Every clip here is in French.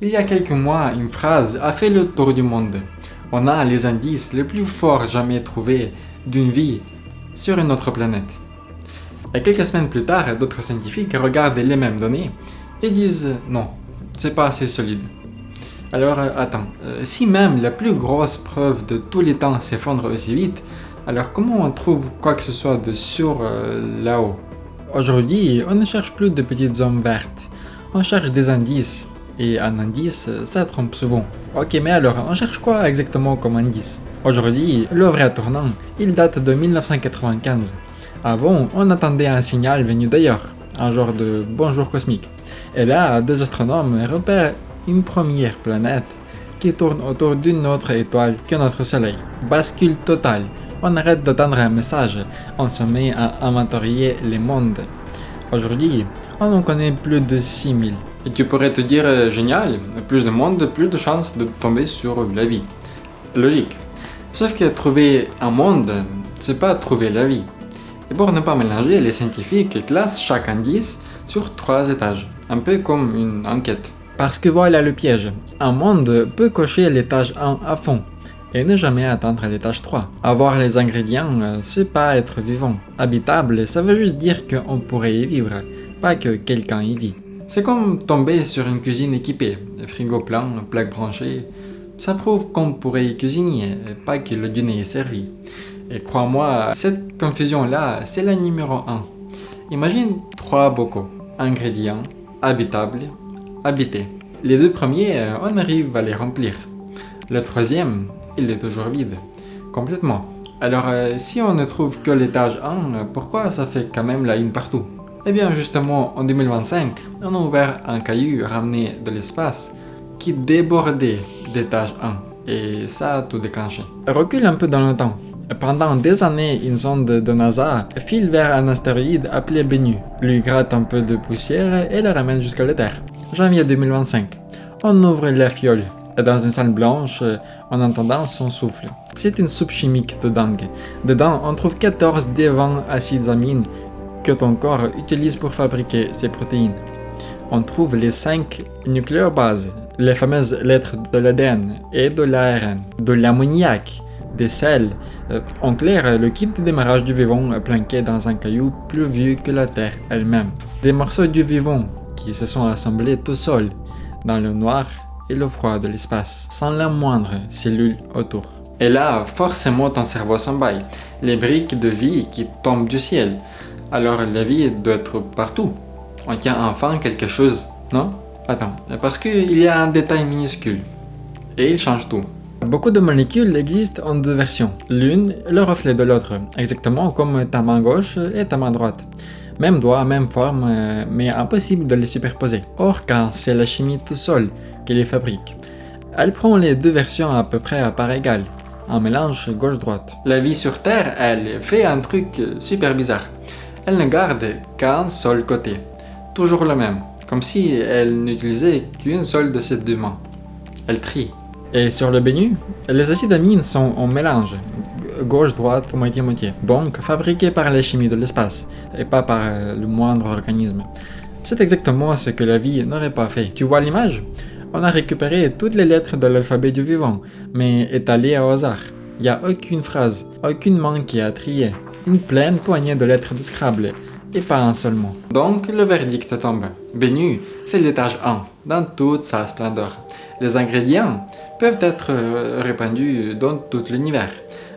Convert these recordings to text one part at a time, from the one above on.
Il y a quelques mois, une phrase a fait le tour du monde. On a les indices les plus forts jamais trouvés d'une vie sur une autre planète. Et quelques semaines plus tard, d'autres scientifiques regardent les mêmes données et disent non, c'est pas assez solide. Alors attends, si même la plus grosse preuve de tous les temps s'effondre aussi vite, alors comment on trouve quoi que ce soit de sûr là-haut? Aujourd'hui, on ne cherche plus de petites zones vertes, on cherche des indices. Et un indice, ça trompe souvent. Ok, mais alors, on cherche quoi exactement comme indice? Aujourd'hui, le vrai tournant, il date de 1995. Avant, on attendait un signal venu d'ailleurs, un genre de bonjour cosmique. Et là, deux astronomes repèrent une première planète qui tourne autour d'une autre étoile que notre Soleil. Bascule totale. On arrête d'attendre un message, on se met à inventorier les mondes. Aujourd'hui, on en connaît plus de 6000. Et tu pourrais te dire, génial, plus de monde, plus de chances de tomber sur la vie. Logique. Sauf que trouver un monde, c'est pas trouver la vie. Et pour ne pas mélanger, les scientifiques classent chaque indice sur 3 étages, un peu comme une enquête. Parce que voilà le piège, un monde peut cocher l'étage 1 à fond, et ne jamais atteindre l'étage 3. Avoir les ingrédients, c'est pas être vivant. Habitable, ça veut juste dire qu'on pourrait y vivre, pas que quelqu'un y vit. C'est comme tomber sur une cuisine équipée, frigo plein, plaques branchées. Ça prouve qu'on pourrait y cuisiner, pas que le dîner est servi. Et crois-moi, cette confusion-là, c'est la numéro 1. Imagine 3 bocaux, ingrédients, habitables, habités. Les 2 premiers, on arrive à les remplir. Le 3e, il est toujours vide, complètement. Alors, si on ne trouve que l'étage 1, pourquoi ça fait quand même la une partout? Eh bien justement, en 2025, on a ouvert un caillou ramené de l'espace qui débordait d'étage 1 et ça a tout déclenché. Recule un peu dans le temps. Pendant des années, une sonde de NASA file vers un astéroïde appelé Bennu, lui gratte un peu de poussière et la ramène jusqu'à la Terre. Janvier 2025, on ouvre la fiole dans une salle blanche en entendant son souffle. C'est une soupe chimique de dingue. Dedans, on trouve 14 des 20 acides amines que ton corps utilise pour fabriquer ses protéines. On trouve les 5 nucléobases, les fameuses lettres de l'ADN et de l'ARN, de l'ammoniac, des sels, en clair, le kit de démarrage du vivant planqué dans un caillou plus vieux que la Terre elle-même. Des morceaux du vivant qui se sont assemblés tout seuls, dans le noir et le froid de l'espace, sans la moindre cellule autour. Et là, forcément ton cerveau s'emballe, les briques de vie qui tombent du ciel. Alors la vie doit être partout. On tient enfin quelque chose, non? Attends, parce qu'il y a un détail minuscule. Et il change tout. Beaucoup de molécules existent en 2 versions. L'une, le reflet de l'autre, exactement comme ta main gauche et ta main droite. Même doigt, même forme, mais impossible de les superposer. Or, quand c'est la chimie tout seul qui les fabrique, elle prend les 2 versions à peu près à part égale. Un mélange gauche-droite. La vie sur Terre, elle, fait un truc super bizarre. Elle ne garde qu'un seul côté, toujours le même, comme si elle n'utilisait qu'une seule de ses 2 mains. Elle trie. Et sur le Bennu, les acides amines sont en mélange, gauche-droite, moitié-moitié, donc fabriqués par la chimie de l'espace, et pas par le moindre organisme. C'est exactement ce que la vie n'aurait pas fait. Tu vois l'image? On a récupéré toutes les lettres de l'alphabet du vivant, mais étalées au hasard. Il n'y a aucune phrase, aucune main qui a trié. Une pleine poignée de lettres de Scrabble, et pas un seul mot. Donc le verdict tombe. Bennu, c'est l'étage 1, dans toute sa splendeur. Les ingrédients peuvent être répandus dans tout l'univers,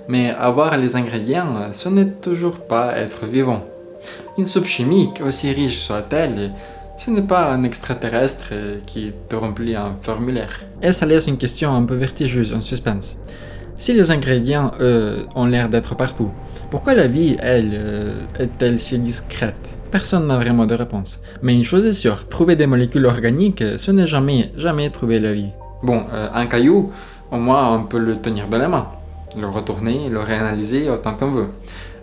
mais avoir les ingrédients, ce n'est toujours pas être vivant. Une soupe chimique, aussi riche soit-elle, ce n'est pas un extraterrestre qui te remplit un formulaire. Et ça laisse une question un peu vertigeuse en suspense. Si les ingrédients, eux, ont l'air d'être partout, pourquoi la vie, elle, est-elle si discrète? Personne n'a vraiment de réponse. Mais une chose est sûre, trouver des molécules organiques, ce n'est jamais trouver la vie. Bon, un caillou, au moins on peut le tenir de la main, le retourner, le réanalyser autant qu'on veut.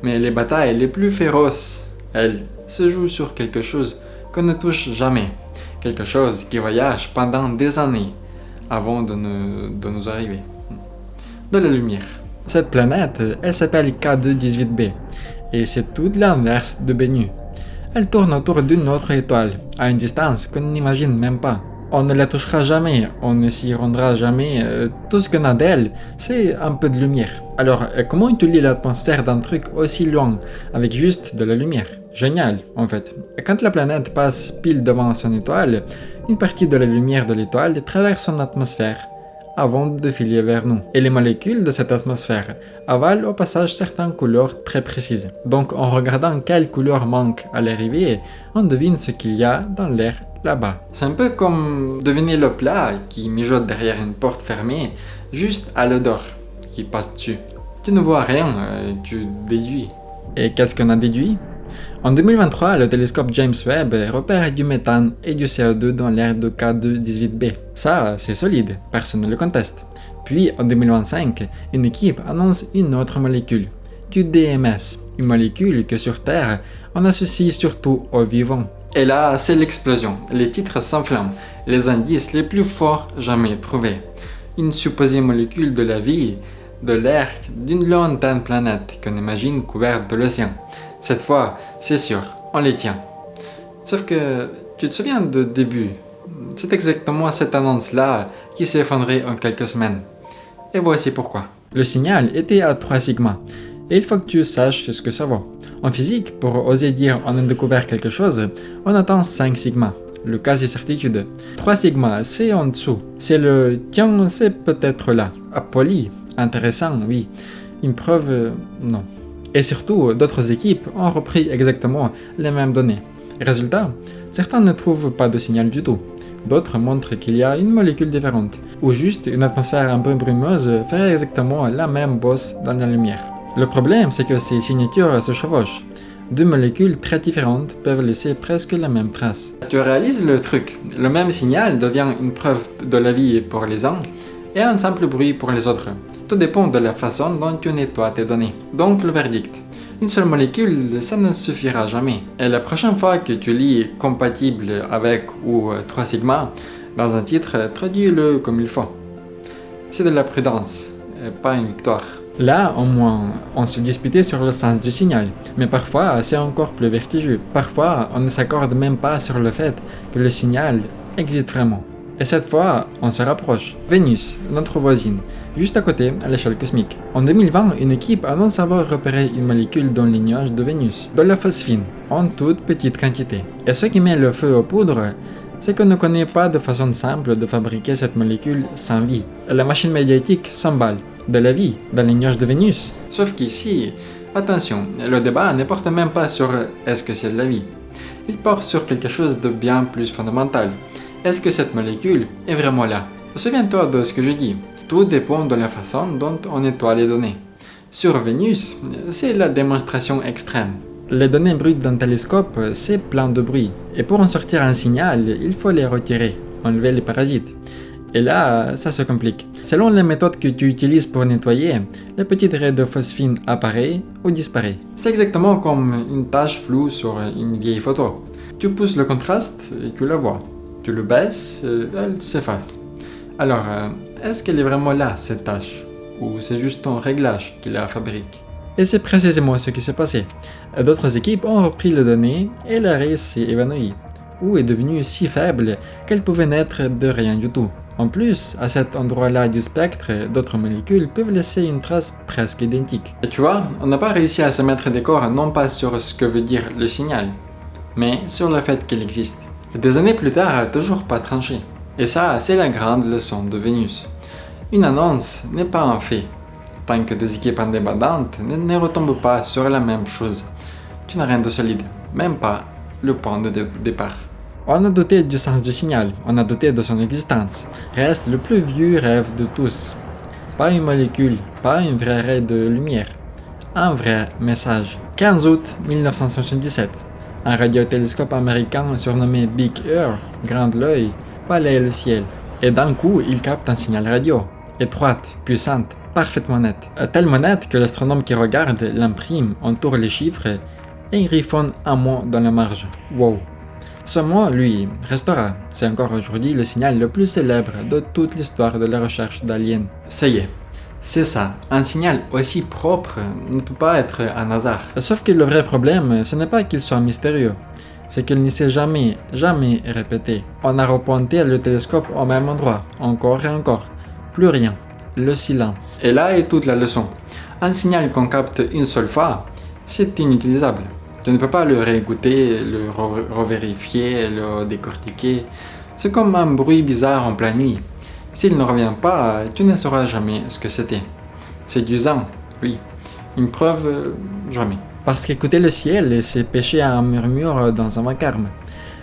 Mais les batailles les plus féroces, elles, se jouent sur quelque chose qu'on ne touche jamais. Quelque chose qui voyage pendant des années avant de nous arriver. De la lumière. Cette planète, elle s'appelle K2-18b, et c'est tout l'inverse de Bennu. Elle tourne autour d'une autre étoile, à une distance qu'on n'imagine même pas. On ne la touchera jamais, on ne s'y rendra jamais. Tout ce qu'on a d'elle, c'est un peu de lumière. Alors, comment tu lis l'atmosphère d'un truc aussi loin, avec juste de la lumière? Génial, en fait. Quand la planète passe pile devant son étoile, une partie de la lumière de l'étoile traverse son atmosphère avant de filer vers nous. Et les molécules de cette atmosphère avalent au passage certaines couleurs très précises. Donc en regardant quelle couleur manque à l'arrivée, on devine ce qu'il y a dans l'air là-bas. C'est un peu comme deviner le plat qui mijote derrière une porte fermée, juste à l'odeur qui passe dessus. Tu ne vois rien, tu déduis. Et qu'est-ce qu'on a déduit? En 2023, le télescope James Webb repère du méthane et du CO2 dans l'air de K2-18b. Ça, c'est solide, personne ne le conteste. Puis, en 2025, une équipe annonce une autre molécule, du DMS, une molécule que sur Terre, on associe surtout aux vivants. Et là, c'est l'explosion. Les titres s'enflamment. Les indices les plus forts jamais trouvés. Une supposée molécule de la vie, de l'air d'une lointaine planète qu'on imagine couverte de l'océan. Cette fois, c'est sûr, on les tient. Sauf que, tu te souviens du début? C'est exactement cette annonce-là qui s'est effondrée en quelques semaines. Et voici pourquoi. Le signal était à 3 sigma, et il faut que tu saches ce que ça vaut. En physique, pour oser dire on a découvert quelque chose, on attend 5 sigma, le quasi-certitude. 3 sigma, c'est en dessous. C'est le tiens, c'est peut-être là. Poli, intéressant, oui. Une preuve, non. Et surtout, d'autres équipes ont repris exactement les mêmes données. Résultat, certains ne trouvent pas de signal du tout. D'autres montrent qu'il y a une molécule différente, ou juste une atmosphère un peu brumeuse ferait exactement la même bosse dans la lumière. Le problème, c'est que ces signatures se chevauchent. Deux molécules très différentes peuvent laisser presque la même trace. Tu réalises le truc, le même signal devient une preuve de la vie pour les uns et un simple bruit pour les autres. Tout dépend de la façon dont tu nettoies tes données. Donc le verdict. Une seule molécule, ça ne suffira jamais. Et la prochaine fois que tu lis compatible avec ou 3 sigma dans un titre, traduis-le comme il faut. C'est de la prudence, pas une victoire. Là, au moins, on se disputait sur le sens du signal, mais parfois c'est encore plus vertigineux. Parfois, on ne s'accorde même pas sur le fait que le signal existe vraiment. Et cette fois, on se rapproche. Vénus, notre voisine, juste à côté à l'échelle cosmique. En 2020, une équipe annonce avoir repéré une molécule dans les nuages de Vénus, de la phosphine, en toute petite quantité. Et ce qui met le feu aux poudres, c'est qu'on ne connaît pas de façon simple de fabriquer cette molécule sans vie. La machine médiatique s'emballe. De la vie dans les nuages de Vénus. Sauf qu'ici, attention, le débat ne porte même pas sur est-ce que c'est de la vie. Il porte sur quelque chose de bien plus fondamental. Est-ce que cette molécule est vraiment là? Souviens-toi de ce que je dis. Tout dépend de la façon dont on nettoie les données. Sur Vénus, c'est la démonstration extrême. Les données brutes d'un télescope, c'est plein de bruit. Et pour en sortir un signal, il faut les retirer, enlever les parasites. Et là, ça se complique. Selon les méthodes que tu utilises pour nettoyer, la petite raie de phosphine apparaît ou disparaît. C'est exactement comme une tache floue sur une vieille photo. Tu pousses le contraste et tu la vois. Tu le baisses, elle s'efface. Alors, est-ce qu'elle est vraiment là, cette tache? Ou c'est juste ton réglage qui la fabrique? Et c'est précisément ce qui s'est passé. D'autres équipes ont repris les données et la raie s'est évanouie, ou est devenue si faible qu'elle pouvait n'être de rien du tout. En plus, à cet endroit-là du spectre, d'autres molécules peuvent laisser une trace presque identique. Et tu vois, on n'a pas réussi à se mettre d'accord non pas sur ce que veut dire le signal, mais sur le fait qu'il existe. Et des années plus tard, toujours pas tranché. Et ça, c'est la grande leçon de Vénus. Une annonce n'est pas un fait. Tant que des équipes indépendantes ne retombent pas sur la même chose, tu n'as rien de solide, même pas le point de départ. On a douté du sens du signal, on a douté de son existence. Reste le plus vieux rêve de tous. Pas une molécule, pas une vraie raie de lumière. Un vrai message. 15 août 1977. Un radiotélescope américain surnommé Big Ear, Grand L'œil, balaye le ciel. Et d'un coup, il capte un signal radio. Étroite, puissante, parfaitement nette. Tellement nette que l'astronome qui regarde l'imprime, entoure les chiffres et il griffonne un mot dans la marge. Wow. Ce mot, lui, restera. C'est encore aujourd'hui le signal le plus célèbre de toute l'histoire de la recherche d'aliens. Ça y est, c'est ça. Un signal aussi propre ne peut pas être un hasard. Sauf que le vrai problème, ce n'est pas qu'il soit mystérieux, c'est qu'il ne s'est jamais répété. On a repointé le télescope au même endroit, encore et encore. Plus rien, le silence. Et là est toute la leçon. Un signal qu'on capte une seule fois, c'est inutilisable. Tu ne peux pas le réécouter, le revérifier, le décortiquer. C'est comme un bruit bizarre en pleine nuit. S'il ne revient pas, tu ne sauras jamais ce que c'était. Séduisant, oui. Une preuve, jamais. Parce qu'écouter le ciel, c'est pêcher un murmure dans un vacarme.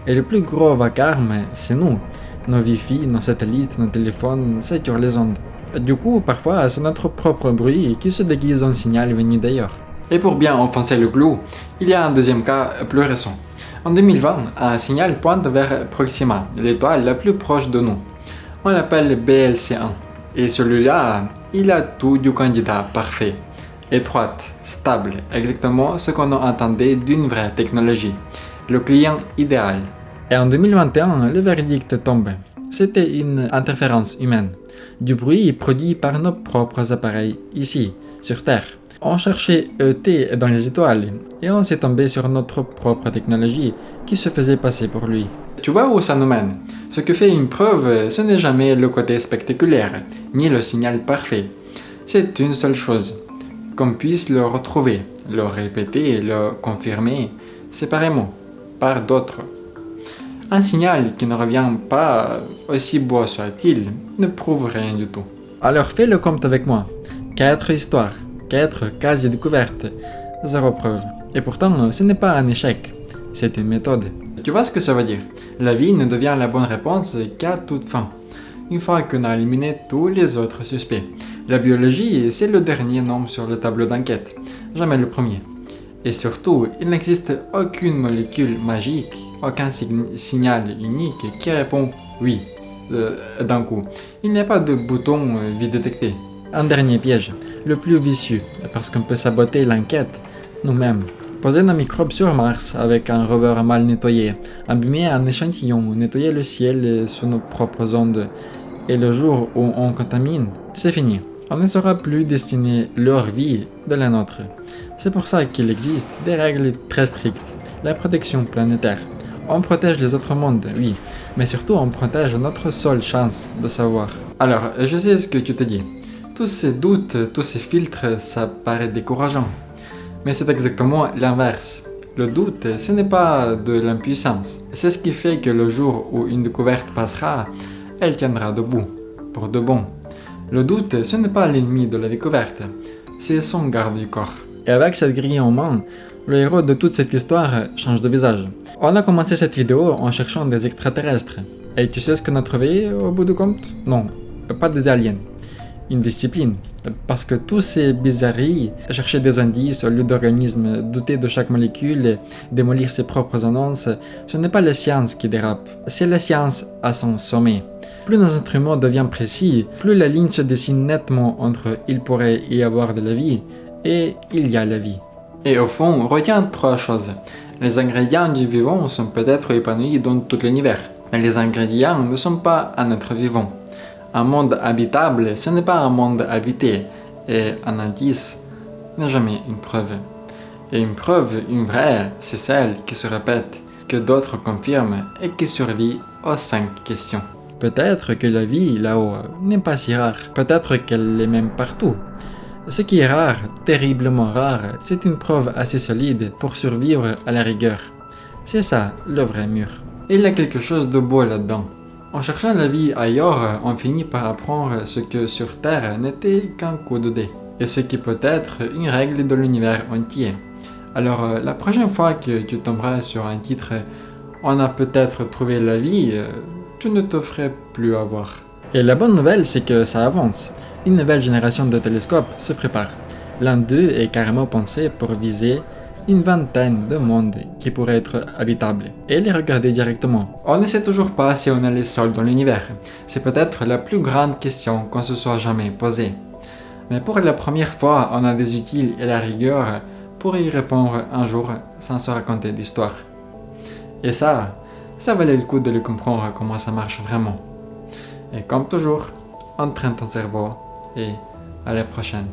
Et le plus gros vacarme, c'est nous. Nos Wi-Fi, nos satellites, nos téléphones saturent les ondes. Du coup, parfois, c'est notre propre bruit qui se déguise en signal venu d'ailleurs. Et pour bien enfoncer le clou, il y a un deuxième cas plus récent. En 2020, un signal pointe vers Proxima, l'étoile la plus proche de nous. On l'appelle BLC1. Et celui-là, il a tout du candidat parfait. Étroite, stable, exactement ce qu'on attendait d'une vraie technologie. Le client idéal. Et en 2021, le verdict tombe. C'était une interférence humaine. Du bruit produit par nos propres appareils, ici, sur Terre. On cherchait ET dans les étoiles et on s'est tombé sur notre propre technologie qui se faisait passer pour lui. Tu vois où ça nous mène? Ce que fait une preuve, ce n'est jamais le côté spectaculaire, ni le signal parfait. C'est une seule chose, qu'on puisse le retrouver, le répéter, le confirmer séparément, par d'autres. Un signal qui ne revient pas, aussi beau soit-il, ne prouve rien du tout. Alors fais le compte avec moi. 4 histoires, 4 cases découvertes, 0 preuve. Et pourtant, ce n'est pas un échec, c'est une méthode. Tu vois ce que ça veut dire? La vie ne devient la bonne réponse qu'à toute fin. Une fois qu'on a éliminé tous les autres suspects. La biologie, c'est le dernier nom sur le tableau d'enquête, jamais le premier. Et surtout, il n'existe aucune molécule magique, aucun signal unique qui répond oui d'un coup. Il n'y a pas de bouton vite détecté. Un dernier piège, le plus vicieux, parce qu'on peut saboter l'enquête nous-mêmes. Poser nos microbes sur Mars avec un rover mal nettoyé, abîmer un échantillon, nettoyer le ciel sous nos propres ondes, et le jour où on contamine, c'est fini. On ne saura plus destiner leur vie de la nôtre. C'est pour ça qu'il existe des règles très strictes. La protection planétaire. On protège les autres mondes, oui, mais surtout on protège notre seule chance de savoir. Alors, je sais ce que tu te dis. Tous ces doutes, tous ces filtres, ça paraît décourageant. Mais c'est exactement l'inverse. Le doute, ce n'est pas de l'impuissance. C'est ce qui fait que le jour où une découverte passera, elle tiendra debout, pour de bon. Le doute, ce n'est pas l'ennemi de la découverte, c'est son garde du corps. Et avec cette grille en main, le héros de toute cette histoire change de visage. On a commencé cette vidéo en cherchant des extraterrestres. Et tu sais ce qu'on a trouvé au bout du compte? Non, pas des aliens. Une discipline. Parce que tous ces bizarreries, chercher des indices au lieu d'organismes, douter de chaque molécule, démolir ses propres annonces, ce n'est pas la science qui dérape, c'est la science à son sommet. Plus nos instruments deviennent précis, plus la ligne se dessine nettement entre il pourrait y avoir de la vie et il y a la vie. Et au fond, retiens 3 choses. Les ingrédients du vivant sont peut-être épanouis dans tout l'univers, mais les ingrédients ne sont pas un être vivant. Un monde habitable, ce n'est pas un monde habité, et un indice n'est jamais une preuve. Et une preuve, une vraie, c'est celle qui se répète, que d'autres confirment et qui survit aux 5 questions. Peut-être que la vie là-haut n'est pas si rare, peut-être qu'elle est même partout. Ce qui est rare, terriblement rare, c'est une preuve assez solide pour survivre à la rigueur. C'est ça, le vrai mur. Et il y a quelque chose de beau là-dedans. En cherchant la vie ailleurs, on finit par apprendre ce que sur Terre n'était qu'un coup de dé, et ce qui peut être une règle de l'univers entier. Alors, la prochaine fois que tu tomberas sur un titre « On a peut-être trouvé la vie », tu ne te ferais plus avoir. Et la bonne nouvelle, c'est que ça avance. Une nouvelle génération de télescopes se prépare. L'un d'eux est carrément pensé pour viser une vingtaine de mondes qui pourraient être habitables et les regarder directement. On ne sait toujours pas si on est les seuls dans l'univers. C'est peut-être la plus grande question qu'on se soit jamais posée. Mais pour la première fois, on a des outils et la rigueur pour y répondre un jour sans se raconter d'histoire. Et ça valait le coup de le comprendre comment ça marche vraiment. Et comme toujours, entraîne ton cerveau et à la prochaine.